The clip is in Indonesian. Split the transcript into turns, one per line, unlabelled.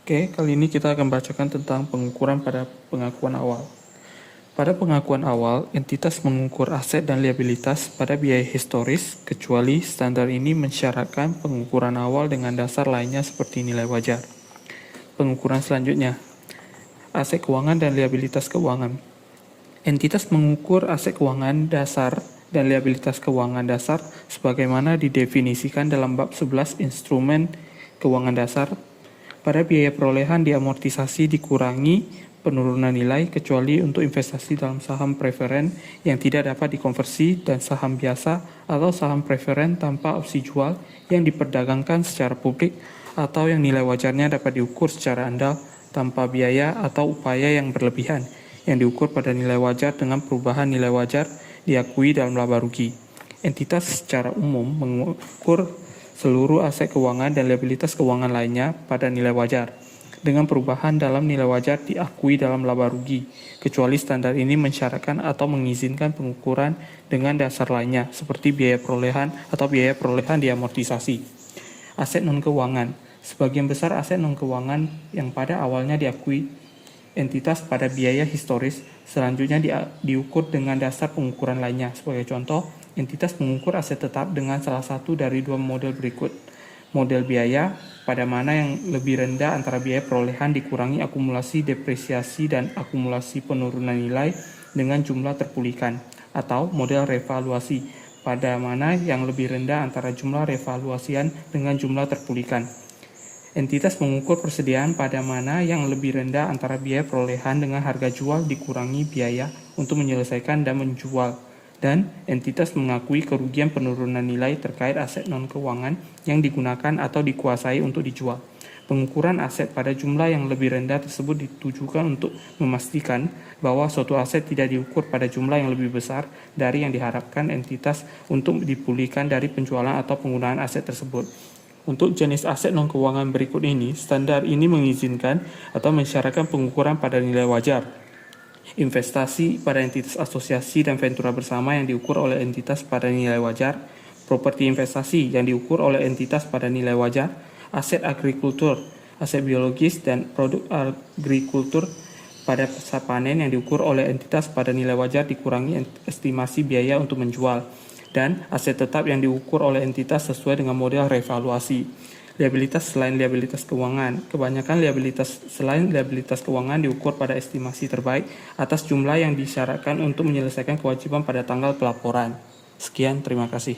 Oke, kali ini kita akan bacakan tentang pengukuran pada pengakuan awal. Pada pengakuan awal, entitas mengukur aset dan liabilitas pada biaya historis, kecuali standar ini mensyaratkan pengukuran awal dengan dasar lainnya seperti nilai wajar. Pengukuran selanjutnya, aset keuangan dan liabilitas keuangan. Entitas mengukur aset keuangan dasar dan liabilitas keuangan dasar sebagaimana didefinisikan dalam bab 11 instrumen keuangan dasar. Pada biaya perolehan diamortisasi dikurangi penurunan nilai kecuali untuk investasi dalam saham preferen yang tidak dapat dikonversi dan saham biasa atau saham preferen tanpa opsi jual yang diperdagangkan secara publik atau yang nilai wajarnya dapat diukur secara andal tanpa biaya atau upaya yang berlebihan yang diukur pada nilai wajar dengan perubahan nilai wajar diakui dalam laba rugi. Entitas secara umum mengukur seluruh aset keuangan dan liabilitas keuangan lainnya pada nilai wajar, dengan perubahan dalam nilai wajar diakui dalam laba rugi, kecuali standar ini mensyaratkan atau mengizinkan pengukuran dengan dasar lainnya, seperti biaya perolehan atau biaya perolehan diamortisasi. Aset non-keuangan. Sebagian besar aset non-keuangan yang pada awalnya diakui entitas pada biaya historis, selanjutnya diukur dengan dasar pengukuran lainnya. Sebagai contoh, entitas mengukur aset tetap dengan salah satu dari dua model berikut. Model biaya, pada mana yang lebih rendah antara biaya perolehan dikurangi akumulasi depresiasi dan akumulasi penurunan nilai dengan jumlah terpulihkan. Atau model revaluasi, pada mana yang lebih rendah antara jumlah revaluasian dengan jumlah terpulihkan. Entitas mengukur persediaan pada mana yang lebih rendah antara biaya perolehan dengan harga jual dikurangi biaya untuk menyelesaikan dan menjual. Dan entitas mengakui kerugian penurunan nilai terkait aset non-keuangan yang digunakan atau dikuasai untuk dijual. Pengukuran aset pada jumlah yang lebih rendah tersebut ditujukan untuk memastikan bahwa suatu aset tidak diukur pada jumlah yang lebih besar dari yang diharapkan entitas untuk dipulihkan dari penjualan atau penggunaan aset tersebut. Untuk jenis aset non-keuangan berikut ini, standar ini mengizinkan atau mensyaratkan pengukuran pada nilai wajar. Investasi pada entitas asosiasi dan ventura bersama yang diukur oleh entitas pada nilai wajar, properti investasi yang diukur oleh entitas pada nilai wajar, aset agrikultur, aset biologis dan produk agrikultur pada pasca panen yang diukur oleh entitas pada nilai wajar dikurangi estimasi biaya untuk menjual, dan aset tetap yang diukur oleh entitas sesuai dengan model revaluasi. Liabilitas selain liabilitas keuangan. Kebanyakan liabilitas selain liabilitas keuangan diukur pada estimasi terbaik atas jumlah yang disyaratkan untuk menyelesaikan kewajiban pada tanggal pelaporan. Sekian, terima kasih.